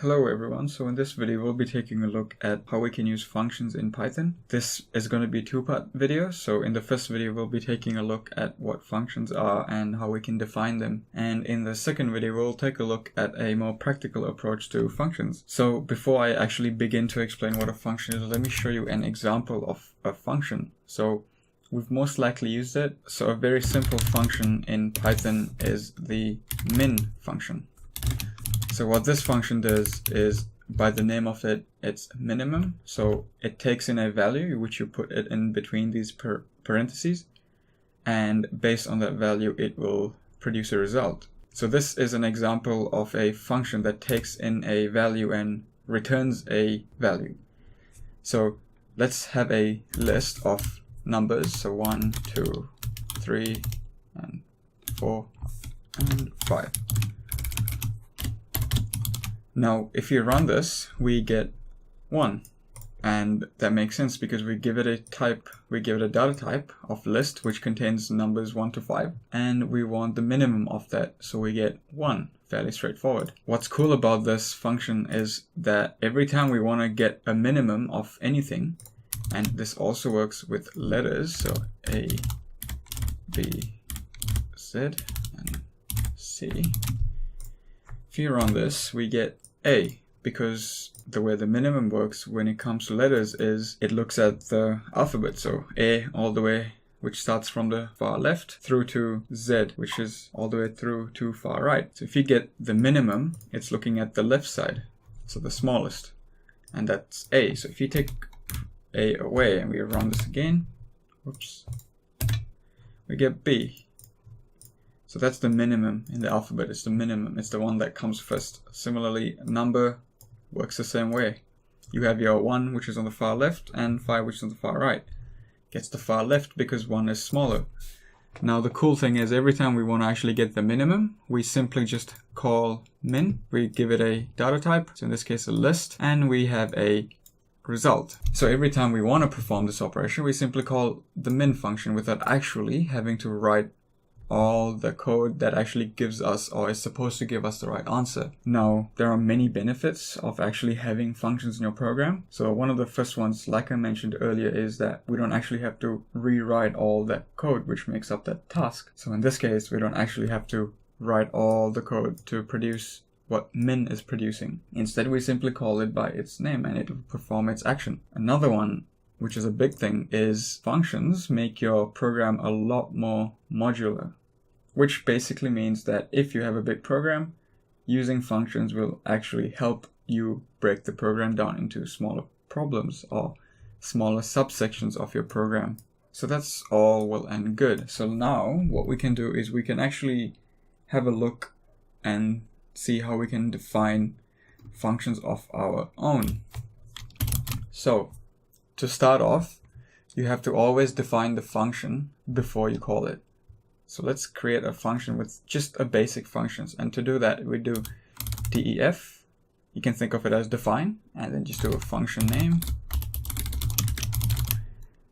Hello everyone, so in this video we'll be taking a look at how we can use functions in Python. This is going to be a two-part video, so in the first video we'll be taking a look at what functions are and how we can define them. And in the second video we'll take a look at a more practical approach to functions. So before I actually begin to explain what a function is, let me show you an example of a function. So we've most likely used it. So a very simple function in Python is the min function. So what this function does is, by the name of it, it's minimum. So it takes in a value, which you put it in between these parentheses, and based on that value, it will produce a result. So this is an example of a function that takes in a value and returns a value. So let's have a list of numbers. So 1, 2, 3, and 4, and 5. Now, if you run this, we get 1, and that makes sense because we give it a type, we give it a data type of list, which contains numbers 1 to 5, and we want the minimum of that, so we get 1. Fairly straightforward. What's cool about this function is that every time we want to get a minimum of anything, and this also works with letters, so A, B, Z, and C. If you run this, we get A, because the way the minimum works when it comes to letters is it looks at the alphabet, so A all the way, which starts from the far left, through to Z, which is all the way through to far right. So if you get the minimum, it's looking at the left side, so the smallest, and that's A. So if you take A away and we run this again, whoops, we get B. So that's the minimum in the alphabet. It's the minimum. It's the one that comes first. Similarly, number works the same way. You have your 1, which is on the far left, and 5, which is on the far right. Gets the far left because 1 is smaller. Now the cool thing is, every time we want to actually get the minimum, we simply just call min. We give it a data type, so in this case a list, and we have a result. So every time we want to perform this operation, we simply call the min function without actually having to write all the code that actually gives us, or is supposed to give us, the right answer. Now, there are many benefits of actually having functions in your program. So one of the first ones, like I mentioned earlier, is that we don't actually have to rewrite all that code which makes up that task. So in this case, we don't actually have to write all the code to produce what min is producing. Instead, we simply call it by its name and it will perform its action. Another one, which is a big thing, is functions make your program a lot more modular, which basically means that if you have a big program, using functions will actually help you break the program down into smaller problems or smaller subsections of your program. So that's all well and good. So now what we can do is we can actually have a look and see how we can define functions of our own. So to start off, you have to always define the function before you call it. So let's create a function with just a basic functions. And to do that, we do def. You can think of it as define, and then just do a function name.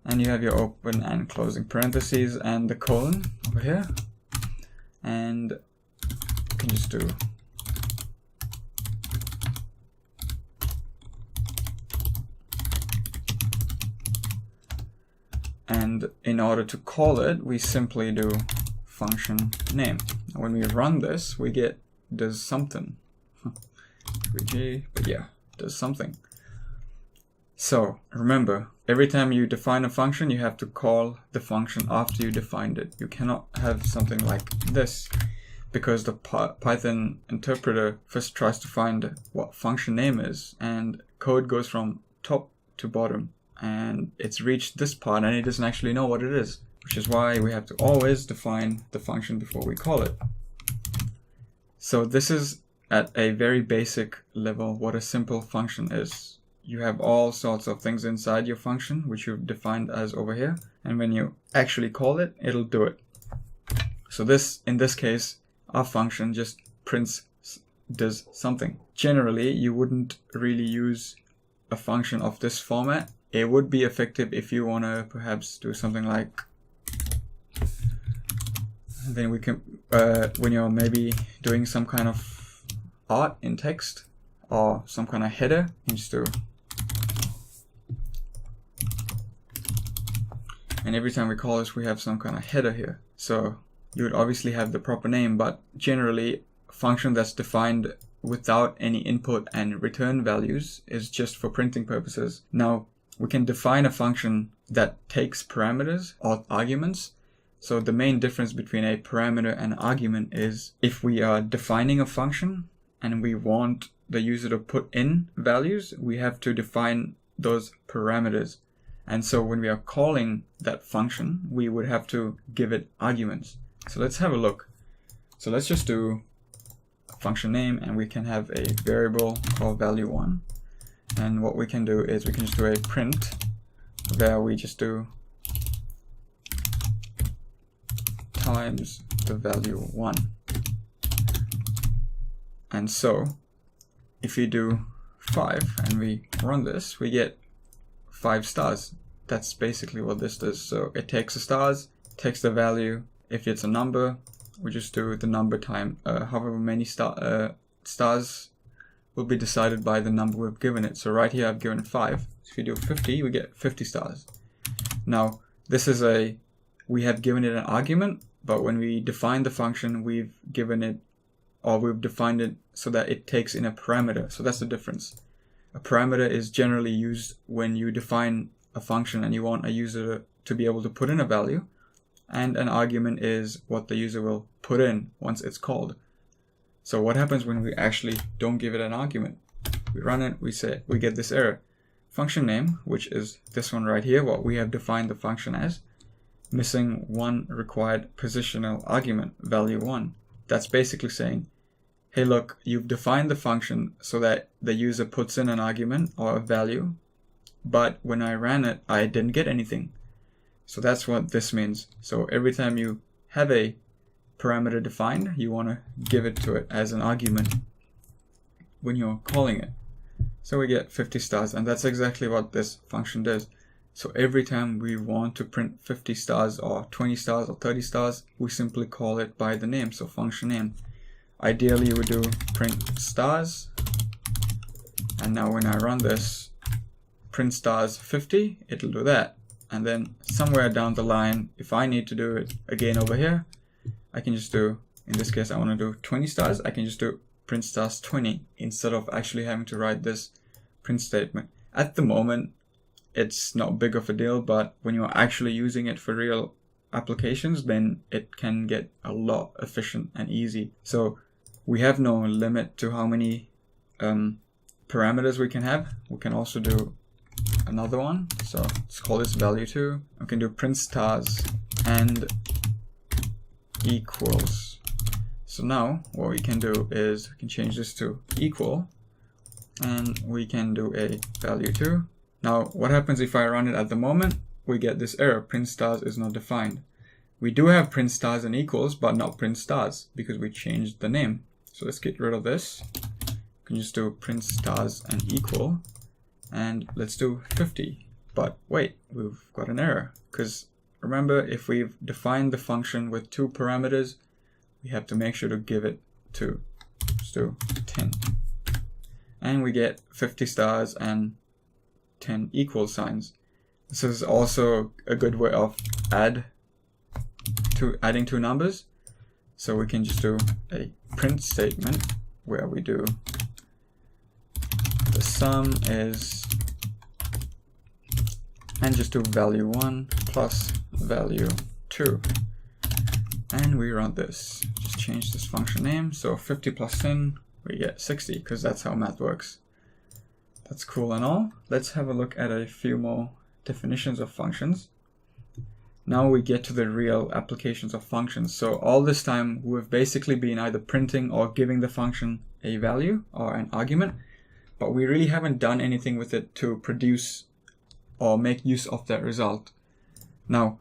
And you have your open and closing parentheses and the colon over here. And you can just do and in order to call it, we simply do function name. When we run this, we get does something. 3G, but yeah, does something. So remember, every time you define a function, you have to call the function after you defined it. You cannot have something like this, because the Python interpreter first tries to find what function name is, and code goes from top to bottom, and it's reached this part and it doesn't actually know what it is, which is why we have to always define the function before we call it. So this is at a very basic level what a simple function is. You have all sorts of things inside your function, which you've defined as over here, and when you actually call it, it'll do it. So this, in this case, our function just prints does something. Generally, you wouldn't really use a function of this format. It would be effective if you want to perhaps do something like, then we can, when you're maybe doing some kind of art in text, or some kind of header, you just do. And every time we call this, we have some kind of header here. So you would obviously have the proper name, but generally a function that's defined without any input and return values is just for printing purposes. Now we can define a function that takes parameters or arguments. So the main difference between a parameter and an argument is if we are defining a function and we want the user to put in values, we have to define those parameters. And so when we are calling that function, we would have to give it arguments. So let's have a look. So let's just do a function name, and we can have a variable called value1. And what we can do is we can just do a print where we just do times the value 1. And so if we do 5 and we run this, we get 5 stars. That's basically what this does. So it takes the stars, takes the value. If it's a number, we just do the number time however many stars will be decided by the number we've given it. So right here I've given it 5. So if you do 50, we get 50 stars. Now this is we have given it an argument, but when we define the function, we've given it, or we've defined it so that it takes in a parameter. So that's the difference. A parameter is generally used when you define a function and you want a user to be able to put in a value, and an argument is what the user will put in once it's called. So what happens when we actually don't give it an argument? We run it, we get this error. Function name, which is this one right here, what we have defined the function as, missing one required positional argument, value 1. That's basically saying, hey look, you've defined the function so that the user puts in an argument or a value, but when I ran it, I didn't get anything. So that's what this means. So every time you have a parameter defined, you want to give it to it as an argument when you're calling it. So we get 50 stars, and that's exactly what this function does. So every time we want to print 50 stars or 20 stars or 30 stars, we simply call it by the name, so function name. Ideally you would do print stars, and now when I run this, print stars 50, it'll do that. And then somewhere down the line, if I need to do it again over here, I can just do, in this case I want to do 20 stars, I can just do print stars 20 instead of actually having to write this print statement. At the moment it's not big of a deal, but when you're actually using it for real applications, then it can get a lot efficient and easy. So we have no limit to how many parameters we can have. We can also do another one, so let's call this value2. We can do print stars and equals. So now what we can do is we can change this to equal, and we can do a value2. Now what happens if I run it at the moment? We get this error, print stars is not defined. We do have print stars and equals, but not print stars because we changed the name. So let's get rid of this. We can just do print stars and equal, and let's do 50. But wait, we've got an error, because remember, if we've defined the function with 2 parameters, we have to make sure to give it 2. Let's do 10. And we get 50 stars and 10 equal signs. This is also a good way of adding 2 numbers. So we can just do a print statement where we do the sum is, and just do value 1 plus value 2. And we run this. Just change this function name. So 50 plus 10, we get 60, because that's how math works. That's cool and all. Let's have a look at a few more definitions of functions. Now we get to the real applications of functions. So all this time we've basically been either printing or giving the function a value or an argument, but we really haven't done anything with it to produce or make use of that result. Now,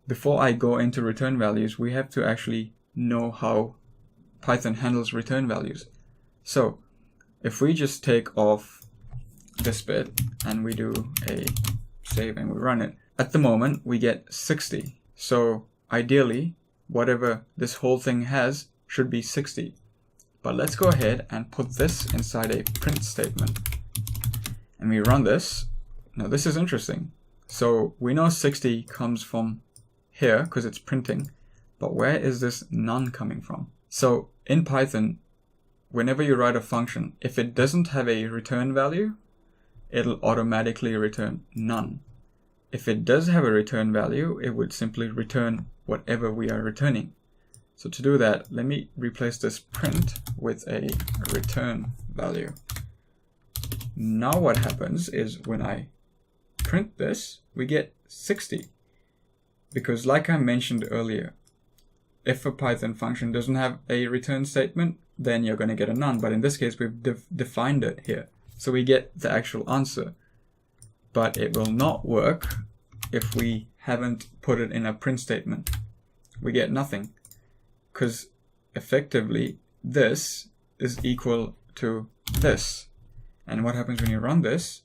before I go into return values, we have to actually know how Python handles return values. So if we just take off this bit and we do a save and we run it, at the moment we get 60. So ideally, whatever this whole thing has should be 60. But let's go ahead and put this inside a print statement. And we run this. Now this is interesting. So we know 60 comes from here because it's printing. But where is this none coming from? So in Python, whenever you write a function, if it doesn't have a return value, it'll automatically return none. If it does have a return value, it would simply return whatever we are returning. So to do that, let me replace this print with a return value. Now what happens is when I print this, we get 60. Because like I mentioned earlier, if a Python function doesn't have a return statement, then you're going to get a none. But in this case, we've defined it here. So we get the actual answer. But it will not work if we haven't put it in a print statement. We get nothing. Because effectively, this is equal to this. And what happens when you run this?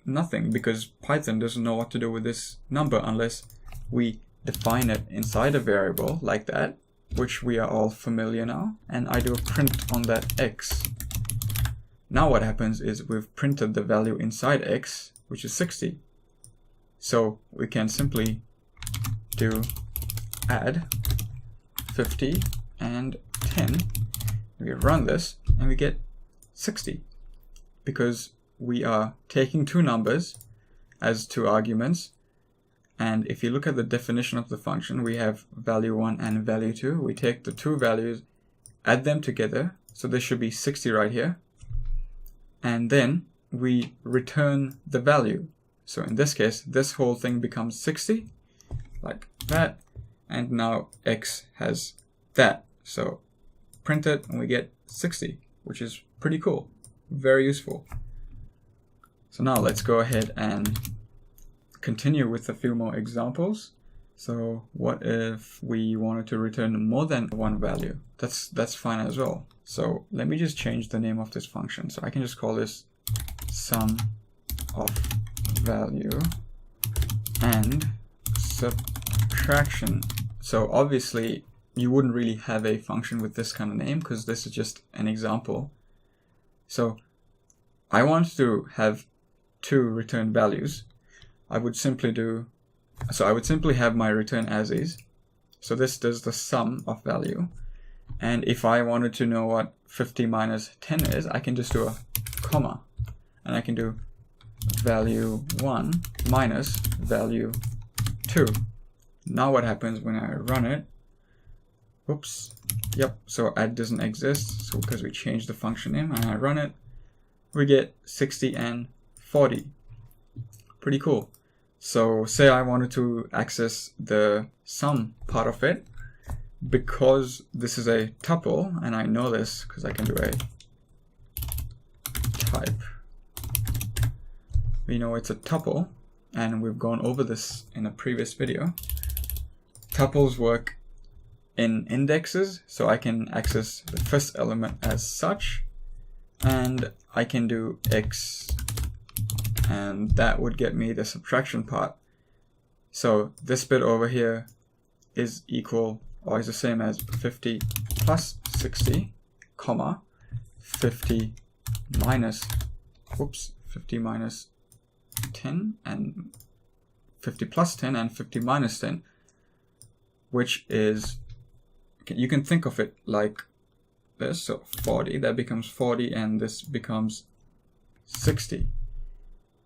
Nothing, because Python doesn't know what to do with this number unless we define it inside a variable like that, which we are all familiar now. And I do a print on that x. Now what happens is we've printed the value inside x, which is 60. So we can simply do add 50 and 10. We run this and we get 60 because we are taking two numbers as two arguments. And if you look at the definition of the function, we have value 1 and value 2. We take the two values, add them together. So this should be 60 right here. And then we return the value. So in this case, this whole thing becomes 60, like that. And now x has that. So print it and we get 60, which is pretty cool. Very useful. So now let's go ahead and continue with a few more examples. So what if we wanted to return more than one value? That's fine as well. So let me just change the name of this function. So I can just call this sum of value and subtraction. So obviously you wouldn't really have a function with this kind of name because this is just an example. So I want to have two return values. I would simply have my return as is. So this does the sum of value. And if I wanted to know what 50 minus 10 is, I can just do a comma. And I can do value 1 minus value 2. Now what happens when I run it? Whoops. Yep, so add doesn't exist. So because we changed the function name and I run it, we get 60 and 40. Pretty cool. So say I wanted to access the sum part of it, because this is a tuple, and I know this because I can do a type. We know it's a tuple, and we've gone over this in a previous video. Tuples work in indexes, so I can access the first element as such, and I can do x, and that would get me the subtraction part. So this bit over here is equal, or is the same as 50 plus 60, comma, 50 minus 10, and 50 plus 10 and 50 minus 10, which is, you can think of it like this. So 40, that becomes 40, and this becomes 60.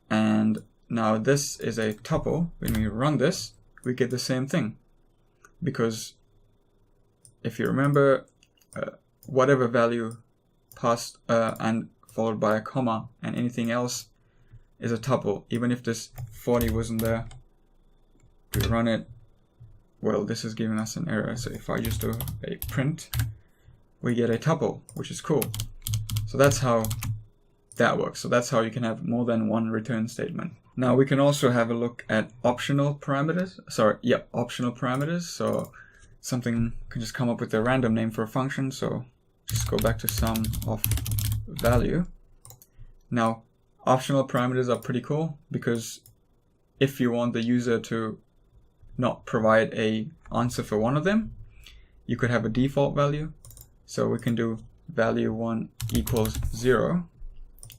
And now this is a tuple. When we run this, we get the same thing. Because if you remember, whatever value passed and followed by a comma and anything else is a tuple. Even if this 40 wasn't there, we run it, well, this is giving us an error. So if I just do a print, we get a tuple, which is cool. So that's how that works. So that's how you can have more than one return statement. Now we can also have a look at optional parameters. Optional parameters. So something can just come up with a random name for a function. So just go back to sum of value. Now optional parameters are pretty cool because if you want the user to not provide a answer for one of them, you could have a default value. So we can do value1 equals 0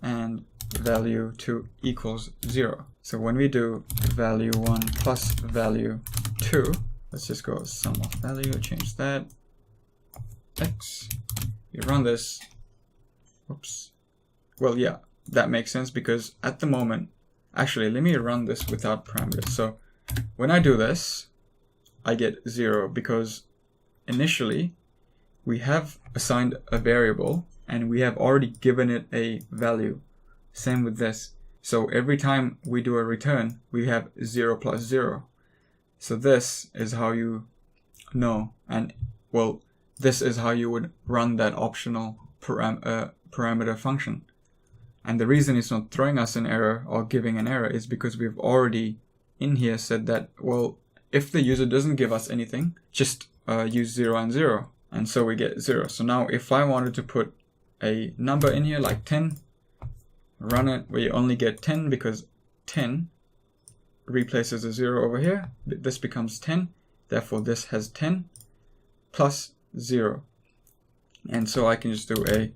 and value2 equals 0. So when we do value1 plus value2, let's just go sum of value, change that, x, you run this, oops, well yeah, that makes sense because at the moment, actually let me run this without parameters. So when I do this, I get 0 because initially we have assigned a variable and we have already given it a value. Same with this. So every time we do a return, we have 0 plus 0. So this is how you know, and well, this is how you would run that optional parameter function. And the reason it's not throwing us an error or giving an error is because we've already in here said that, well, if the user doesn't give us anything, just use 0 and 0. And so we get 0. So now if I wanted to put a number in here like 10, run it, we only get 10 because 10 replaces a 0 over here. This becomes 10. Therefore, this has 10 plus 0. And so I can just do a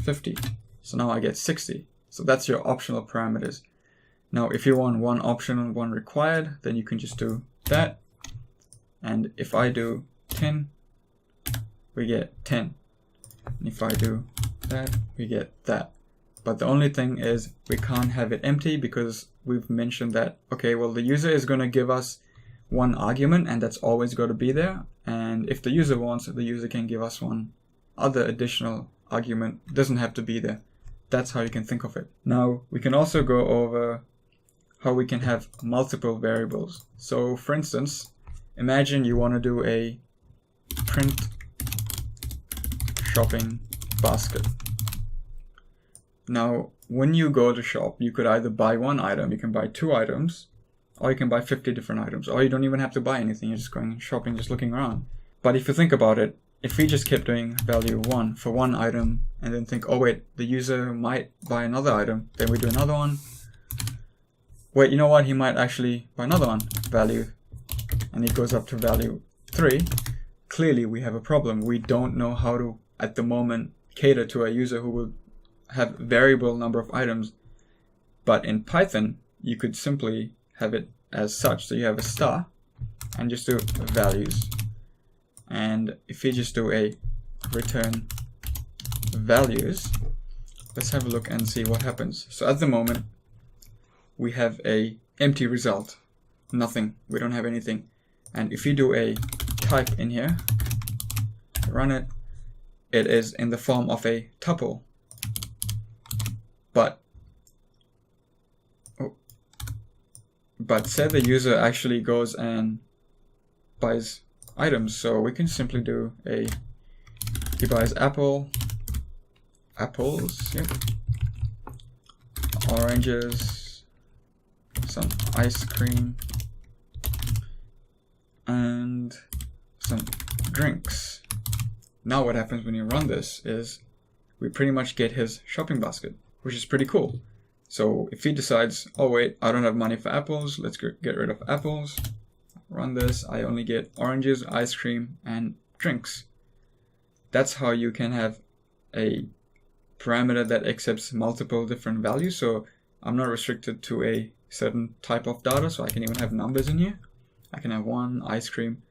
50. So now I get 60. So that's your optional parameters. Now, if you want one optional, one required, then you can just do that. And if I do 10, we get 10. And if I do that, we get that. But the only thing is we can't have it empty because we've mentioned that, okay, well, the user is going to give us one argument and that's always going to be there. And if the user wants, the user can give us one other additional argument. It doesn't have to be there. That's how you can think of it. Now, we can also go over how we can have multiple variables. So for instance, imagine you want to do a print shopping basket. Now, when you go to shop, you could either buy one item, you can buy 2 items, or you can buy 50 different items, or you don't even have to buy anything, you're just going shopping, just looking around. But if you think about it, if we just kept doing value 1 for one item, and then think, oh wait, the user might buy another item, then we do another one. Wait, you know what, he might actually buy another one, value, and it goes up to value 3. Clearly, we have a problem. We don't know how to, at the moment, cater to a user who will have variable number of items. But in Python, you could simply have it as such. So you have a star and just do values. And if you just do a return values, let's have a look and see what happens. So at the moment, we have a empty result, nothing. We don't have anything. And if you do a type in here, run it, it is in the form of a tuple. But say the user actually goes and buys items, so we can simply do a, he buys apples, yep, oranges, some ice cream, and some drinks. Now what happens when you run this is we pretty much get his shopping basket, which is pretty cool. So if he decides, oh wait, I don't have money for apples, let's get rid of apples, run this, I only get oranges, ice cream, and drinks. That's how you can have a parameter that accepts multiple different values. So I'm not restricted to a certain type of data, so I can even have numbers in here. I can have 1, ice cream.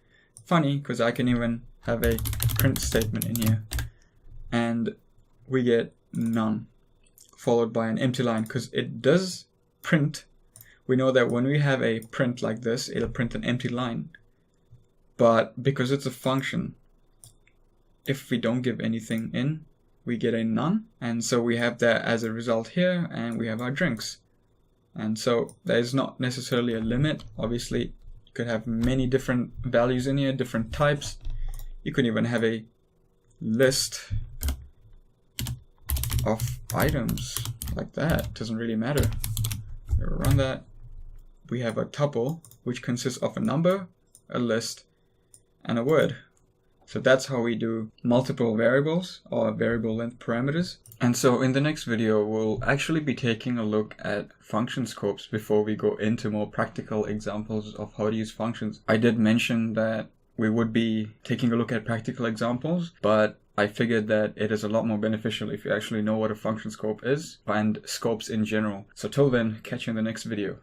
Funny, because I can even have a print statement in here. And we get none, followed by an empty line, because it does print. We know that when we have a print like this, it'll print an empty line. But because it's a function, if we don't give anything in, we get a none. And so we have that as a result here, and we have our drinks. And so there's not necessarily a limit. Obviously, you could have many different values in here, different types. You could even have a list of items like that. Doesn't really matter. We'll run that. We have a tuple, which consists of a number, a list, and a word. So that's how we do multiple variables or variable length parameters. And so in the next video, we'll actually be taking a look at function scopes before we go into more practical examples of how to use functions. I did mention that we would be taking a look at practical examples, but I figured that it is a lot more beneficial if you actually know what a function scope is and scopes in general. So till then, catch you in the next video.